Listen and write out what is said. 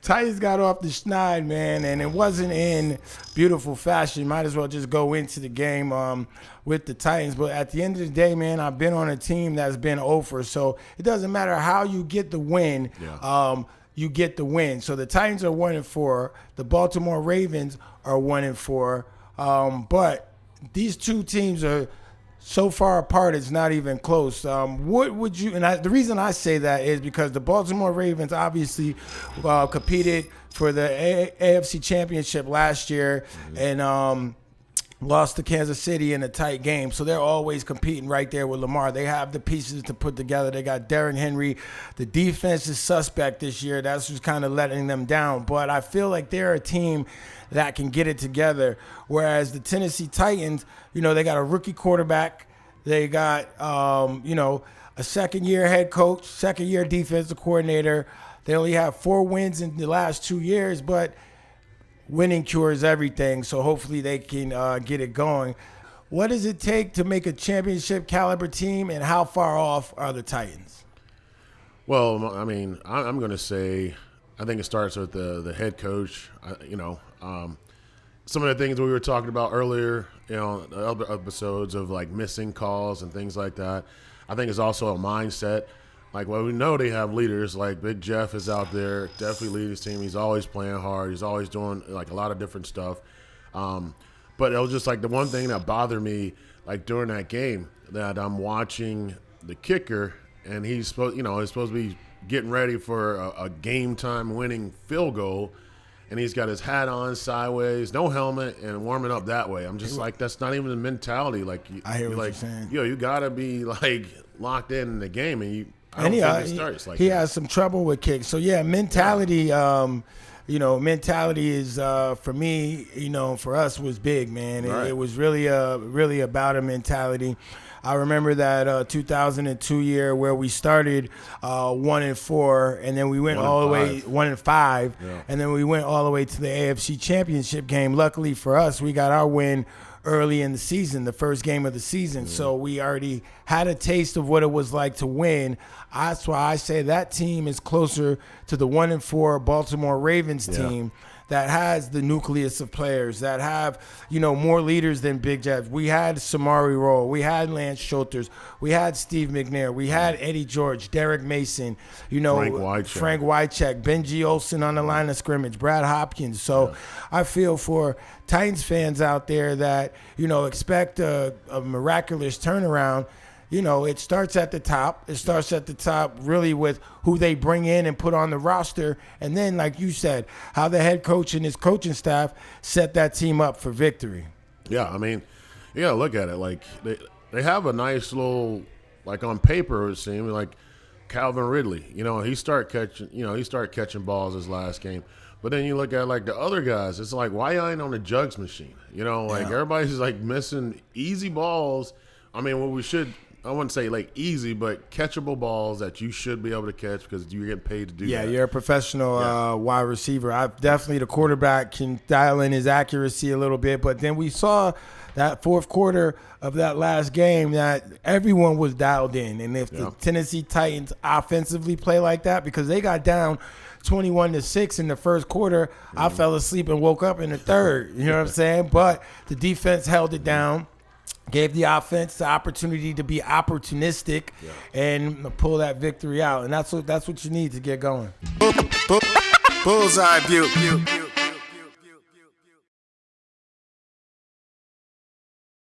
Titans got off the schneid, man, and it wasn't in beautiful fashion. Might as well just go into the game with the Titans. But at the end of the day, man, I've been on a team that's been over. So it doesn't matter how you get the win. Yeah. You get the win. So the Titans are 1-4. The Baltimore Ravens are 1-4. But these two teams are so far apart, it's not even close. What would you? And the reason I say that is because the Baltimore Ravens obviously competed for the AFC Championship last year and lost to Kansas City in a tight game. So they're always competing right there with Lamar. They have the pieces to put together. They got Derrick Henry. The defense is suspect this year. That's just kind of letting them down. But I feel like they're a team that can get it together. Whereas the Tennessee Titans, they got a rookie quarterback. They got, a second-year head coach, second-year defensive coordinator. They only have 4 wins in the last 2 years, but winning cures everything, so hopefully they can get it going. What does it take to make a championship caliber team, and how far off are the Titans? Well, I mean, I'm going to say I think it starts with the head coach. Some of the things we were talking about earlier, other episodes of like missing calls and things like that. I think it's also a mindset. Like, well, we know they have leaders. Like Big Jeff is out there, definitely leading his team. He's always playing hard. He's always doing like a lot of different stuff. But it was just like the one thing that bothered me, like during that game, that I'm watching the kicker, and he's supposed to be getting ready for a game time winning field goal, and he's got his hat on sideways, no helmet, and warming up that way. I'm just like, that's not even the mentality. Like, I hear what you're saying. You gotta be like locked in the game, and he has some trouble with kicks. So yeah, mentality. Mentality is for me. For us was big, man. Right. It was really about a mentality. I remember that 2002 year where we started 1-4, and then we went all the way 1-5, and then we went all the way to the AFC Championship game. Luckily for us, we got our win early in the season, the first game of the season. So we already had a taste of what it was like to win. That's why I say that team is closer to the 1-4 Baltimore Ravens team that has the nucleus of players, that have, more leaders than Big Jeff. We had Samari Rolle. We had Lance Schulters. We had Steve McNair. We had Eddie George, Derek Mason, Frank Wycheck, Benji Olsen on the line of scrimmage, Brad Hopkins. So I feel for Titans fans out there that, expect a miraculous turnaround. It starts at the top. It starts at the top really with who they bring in and put on the roster. And then, like you said, how the head coach and his coaching staff set that team up for victory. Yeah, I mean, you got to look at it. Like, they have a nice little, like on paper, it seems like Calvin Ridley. He started catching balls his last game. But then you look at, like, the other guys. It's like, why you ain't on the jugs machine? Everybody's, like, missing easy balls. I mean, what we should – I wouldn't say like easy, but catchable balls that you should be able to catch because you're getting paid to do that. Yeah, you're a professional wide receiver. The quarterback can dial in his accuracy a little bit, but then we saw that fourth quarter of that last game that everyone was dialed in. And if the Tennessee Titans offensively play like that, because they got down 21-6 in the first quarter, I fell asleep and woke up in the third. You know what I'm saying? But the defense held it down. Gave the offense the opportunity to be opportunistic and pull that victory out. And that's what you need to get going. Bullseye View.